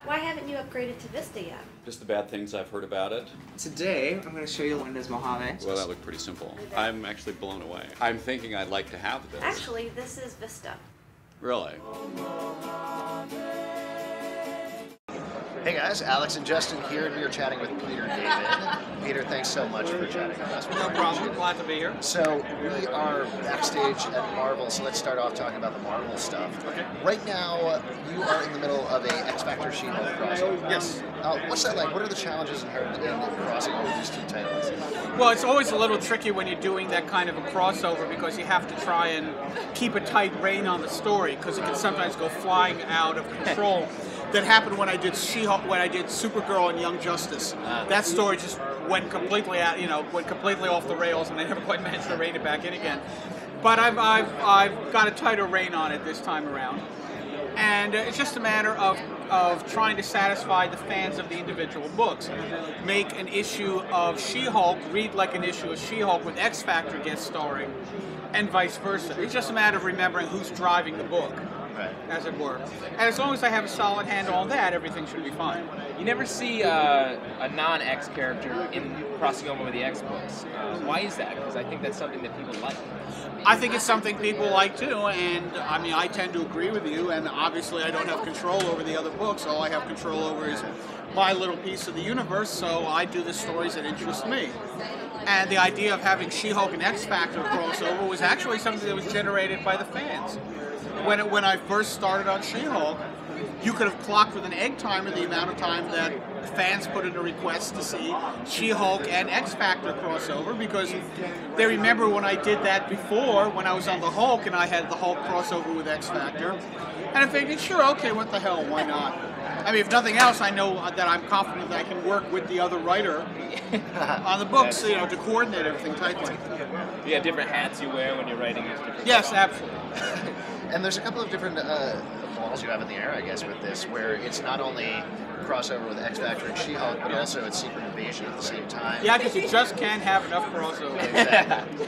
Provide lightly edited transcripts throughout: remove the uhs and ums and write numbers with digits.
Why haven't you upgraded to Vista yet? Just the bad things I've heard about it. Today, I'm going to show you Windows Mojave. Well, that looked pretty simple. I'm actually blown away. I'm thinking I'd like to have this. Actually, this is Vista. Really? Hey guys, Alex and Justin here, and we are chatting with Peter and David. Peter, thanks so much for chatting with us. No problem, glad to be here. So, we are backstage at Marvel, so let's start off talking about the Marvel stuff. Okay. Right now, you are in the middle of a X Factor She-Hulk crossover. Yes. What's that like? What are the challenges inherent in crossing over these two titles? Well, it's always a little tricky when you're doing that kind of a crossover because you have to try and keep a tight rein on the story because it can sometimes go flying out of control. That happened when I did She-Hulk, when I did Supergirl and Young Justice. That story just went completely out, went completely off the rails, and I never quite managed to rein it back in again. But I've got a tighter rein on it this time around, and it's just a matter of trying to satisfy the fans of the individual books. Make an issue of She-Hulk read like an issue of She-Hulk with X Factor guest starring, and vice versa. It's just a matter of remembering who's driving the book. Right. As it were. And as long as I have a solid handle on that, everything should be fine. You never see a non-X character in crossing over with the X books. Why is that? Because I think that's something that people like. I think it's something people like too, and I mean, I tend to agree with you, and obviously I don't have control over the other books. All I have control over is my little piece of the universe, so I do the stories that interest me. And the idea of having She-Hulk and X Factor crossover was actually something that was generated by the fans. When I first started on She-Hulk, you could have clocked with an egg timer the amount of time that fans put in a request to see She-Hulk and X Factor crossover, because they remember when I did that before, when I was on the Hulk and I had the Hulk crossover with X Factor, and I figured, sure, okay, what the hell, why not? I mean, if nothing else, I know that I'm confident that I can work with the other writer on the books, to coordinate everything tightly. You have different hats you wear when you're writing. Yes, absolutely. And there's a couple of different balls you have in the air, I guess, with this, where it's not only crossover with X Factor and She-Hulk, but also it's Secret Invasion at the same time. Yeah, because you just can't have enough crossover. Exactly.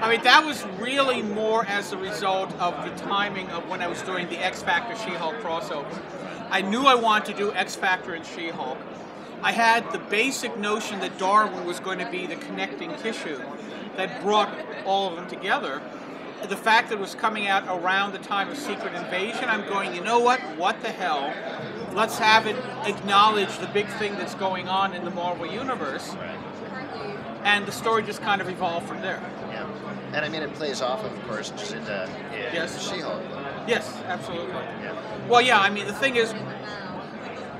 I mean, that was really more as a result of the timing of when I was doing the X Factor She-Hulk crossover. I knew I wanted to do X Factor and She-Hulk. I had the basic notion that Darwin was going to be the connecting tissue that brought all of them together. The fact that it was coming out around the time of Secret Invasion, I'm going, you know what the hell? Let's have it acknowledge the big thing that's going on in the Marvel Universe. And the story just kind of evolved from there. Yeah. And I mean, it plays off of course, Jacinda in She-Hulk. Yes, absolutely. Yeah. Well, yeah, I mean, the thing is,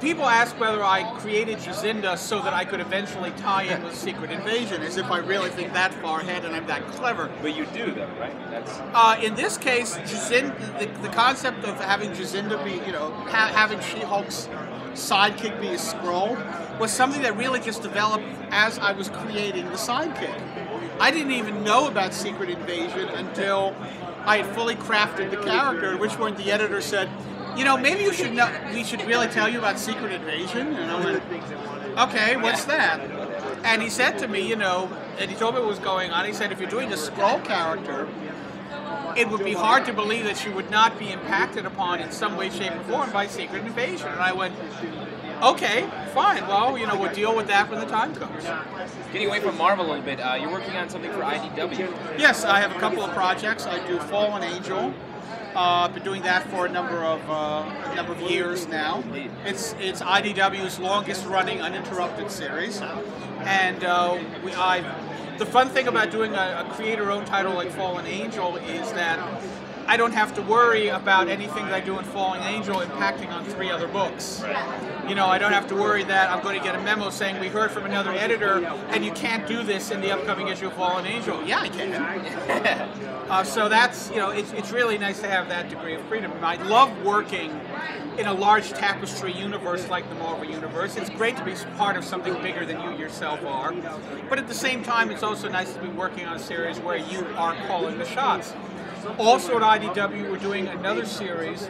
people ask whether I created Jacinda so that I could eventually tie in with Secret Invasion, as if I really think that far ahead and I'm that clever. But you do, though, right? That's... In this case, Jacinda, the concept of having Jacinda be, having She-Hulk's sidekick be a Skrull was something that really just developed as I was creating the sidekick. I didn't even know about Secret Invasion until I had fully crafted the character, at which point the editor said, maybe you should know. We should really tell you about Secret Invasion. And I went, okay, what's that? And he said to me, and he told me what was going on. He said, if you're doing a Skrull character, it would be hard to believe that she would not be impacted upon in some way, shape, or form by Secret Invasion. And I went, okay, fine. Well, we'll deal with that when the time comes. Getting away from Marvel a little bit, you're working on something for IDW. Yes, I have a couple of projects. I do Fallen Angel. I've been doing that for a number of years now. It's IDW's longest-running uninterrupted series, and the fun thing about doing a creator-owned title like Fallen Angel is that I don't have to worry about anything that I do in Fallen Angel impacting on 3 other books. I don't have to worry that I'm going to get a memo saying we heard from another editor and you can't do this in the upcoming issue of Fallen Angel. Yeah, I can. So that's, it's really nice to have that degree of freedom. I love working in a large tapestry universe like the Marvel Universe. It's great to be part of something bigger than you yourself are. But at the same time, it's also nice to be working on a series where you are calling the shots. Also at IDW, we're doing another series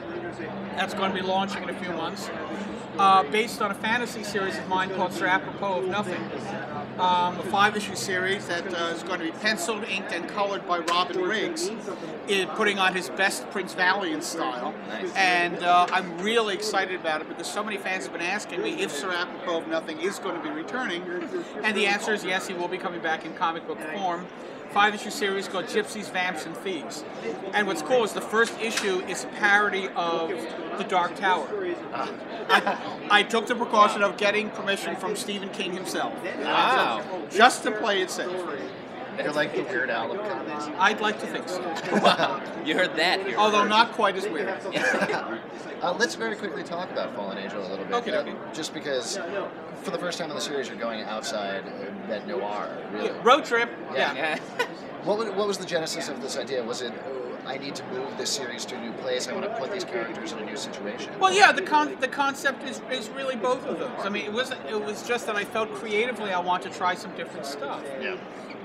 that's going to be launching in a few months, based on a fantasy series of mine called Apropos of Nothing. a 5-issue series that is going to be penciled, inked, and colored by Robin Riggs, putting on his best Prince Valiant style. Nice. And I'm really excited about it because so many fans have been asking me if Sir Apropos of Nothing is going to be returning. And the answer is yes, he will be coming back in comic book form. 5-issue series called Gypsies, Vamps, and Thieves. And what's cool is the first issue is a parody of The Dark Tower. I took the precaution of getting permission from Stephen King himself. Wow. Just to play it safe. You're like the Weird Al of comics. I'd like to think so. Wow. You heard that here. Although not quite as weird. Let's very quickly talk about Fallen Angel a little bit. Okay. Just because for the first time in the series you're going outside that noir, really. Road trip. Yeah. Yeah. What was the genesis of this idea? Was it, I need to move this series to a new place, I want to put these characters in a new situation? Well, yeah, the concept is really both of those. I mean, it was just that I felt creatively I want to try some different stuff. Yeah.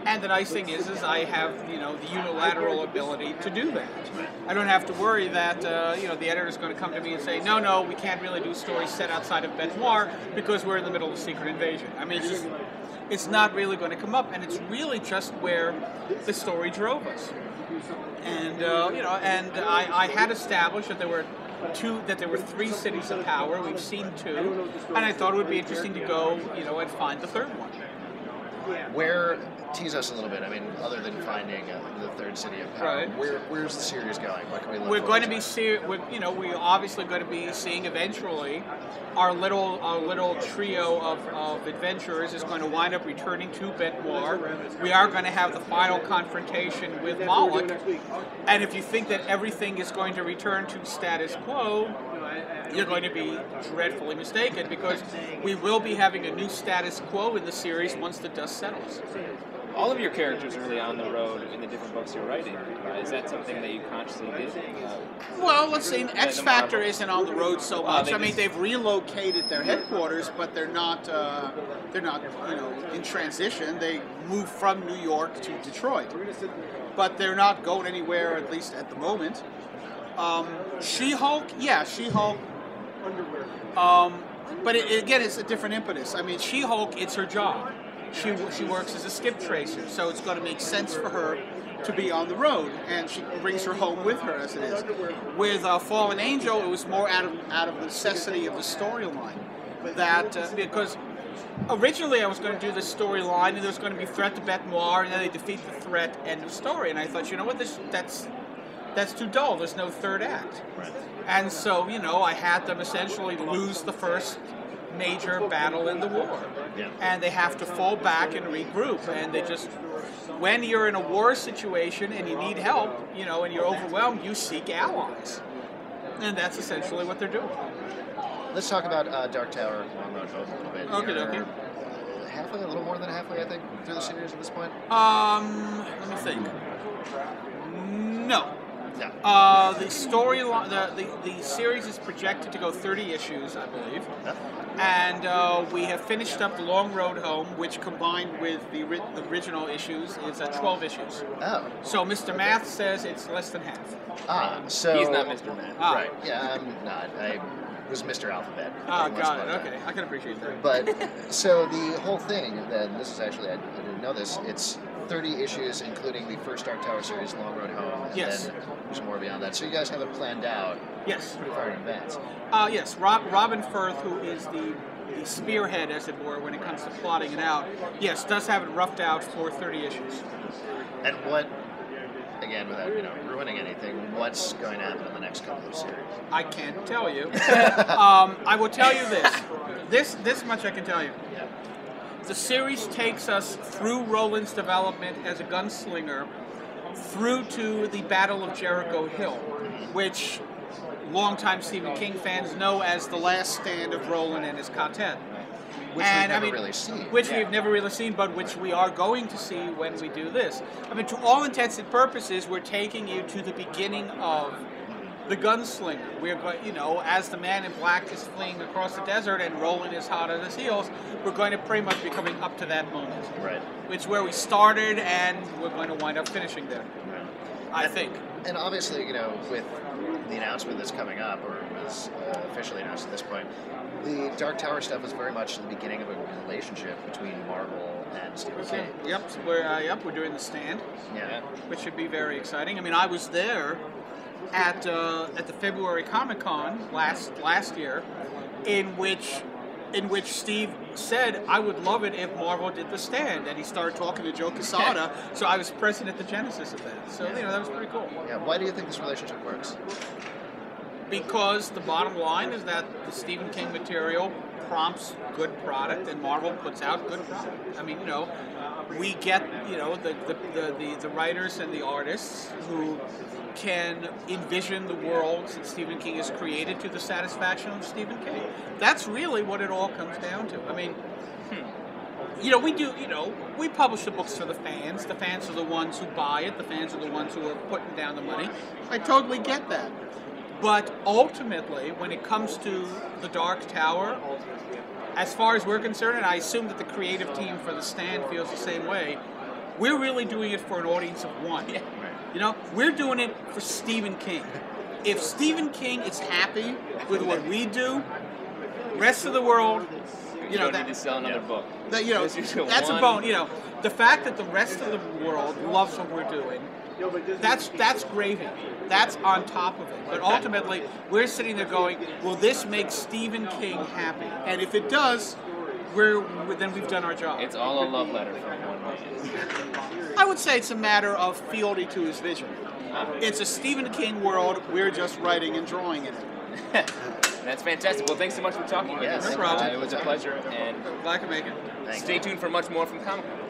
And the nice thing is I have the unilateral ability to do that. I don't have to worry that the editor's going to come to me and say, no, we can't really do stories set outside of Bête Noire because we're in the middle of a secret invasion. I mean, it's not really going to come up, and it's really just where the story drove us. And I had established that there were 3 cities of power. We've seen 2, and I thought it would be interesting to go, and find the 3rd one. Tease us a little bit. I mean, other than finding the 3rd city of power, Right. where's the series going? What can we look We're going to be forward we're obviously going to be seeing eventually our little trio of adventurers is going to wind up returning to Bête Noire. We are going to have the final confrontation with Moloch, and if you think that everything is going to return to status quo, you're going to be dreadfully mistaken, because we will be having a new status quo in the series once the dust settles. All of your characters are really on the road in the different books you're writing. Is that something that you consciously did? Well, let's see. X Factor isn't on the road so much. they I mean, just- they've relocated their headquarters, but they're not in transition. They moved from New York to Detroit, but they're not going anywhere, at least at the moment. She-Hulk, yeah, She-Hulk. But again, it's a different impetus. I mean, She-Hulk, it's her job. She works as a skip tracer, so it's going to make sense for her to be on the road, and she brings her home with her as it is. With Fallen Angel, it was more out of necessity of the storyline. That because originally I was going to do this storyline, and there was going to be threat to Bête Noire, and then they defeat the threat, end of story. And I thought, you know what, that's too dull. There's no 3rd act. Right. And so, I had them essentially lose the first major battle in the war. Yeah. And they have to fall back and regroup. And they just, when you're in a war situation and you need help, and you're overwhelmed, you seek allies. And that's essentially what they're doing. Let's talk about Dark Tower, Long Road Home a little bit. Okay. You're halfway, a little more than halfway, I think, through the series at this point? Let me think. No. No. The storyline, the series is projected to go 30 issues, I believe. No? And we have finished up The Long Road Home, which combined with the original issues is 12 issues. Oh. So Mr. Math says it's less than half. So... He's not Mr. Man. Right. Yeah, I'm not. I was Mr. Alphabet. Ah, for got most it. part. Okay, I can appreciate that. But, so the whole thing, this is actually, I didn't know this, it's 30 issues, including the first Dark Tower series, Long Road Home. And Yes. then there's more beyond that. So you guys have it planned out Yes. pretty far in advance. Yes, Robin Firth, who is the spearhead, as it were, when it comes to plotting it out, yes, does have it roughed out for 30 issues. And what, again, without ruining anything, what's going to happen in the next couple of series? I can't tell you. I will tell you this. This much I can tell you. The series takes us through Roland's development as a gunslinger through to the Battle of Jericho Hill, which longtime Stephen King fans know as the last stand of Roland and his quartet. Which we've never really seen. Which we've never really seen, but which we are going to see when we do this. I mean, to all intents and purposes, we're taking you to the beginning of the gunslinger. We're going, as the man in black is fleeing across the desert and Roland is hot on his heels, we're going to pretty much be coming up to that moment. Right. Which is where we started, and we're going to wind up finishing there. I think. And obviously, with the announcement that's coming up, or was officially announced at this point, the Dark Tower stuff is very much the beginning of a relationship between Marvel and Stephen King. We're doing The Stand, Yeah. which should be very exciting. I mean, I was there at the February Comic Con last year, in which Steve said, "I would love it if Marvel did The Stand," and he started talking to Joe Quesada. So I was present at the genesis of that. So that was pretty cool. Yeah. Why do you think this relationship works? Because the bottom line is that the Stephen King material prompts good product, and Marvel puts out good product. I mean, we get the writers and the artists who can envision the worlds that Stephen King has created to the satisfaction of Stephen King. That's really what it all comes down to. I mean, we publish the books for the fans. The fans are the ones who buy it. The fans are the ones who are putting down the money. I totally get that. But ultimately, when it comes to The Dark Tower, as far as we're concerned, and I assume that the creative team for The Stand feels the same way, we're really doing it for an audience of one. We're doing it for Stephen King. If Stephen King is happy with what we do, rest of the world, you don't need to sell another book. That's a bone. The fact that the rest of the world loves what we're doing, that's gravy. That's on top of it. But ultimately, we're sitting there going, "Will this make Stephen King happy?" And if it does, then we've done our job. It's all a love letter from one man. I would say it's a matter of fealty to his vision. It's a Stephen King world. We're just writing and drawing in it. That's fantastic. Well, thanks so much for talking with us. No problem. It was a pleasure, and Glad to make it. stay tuned for much more from Comic Con.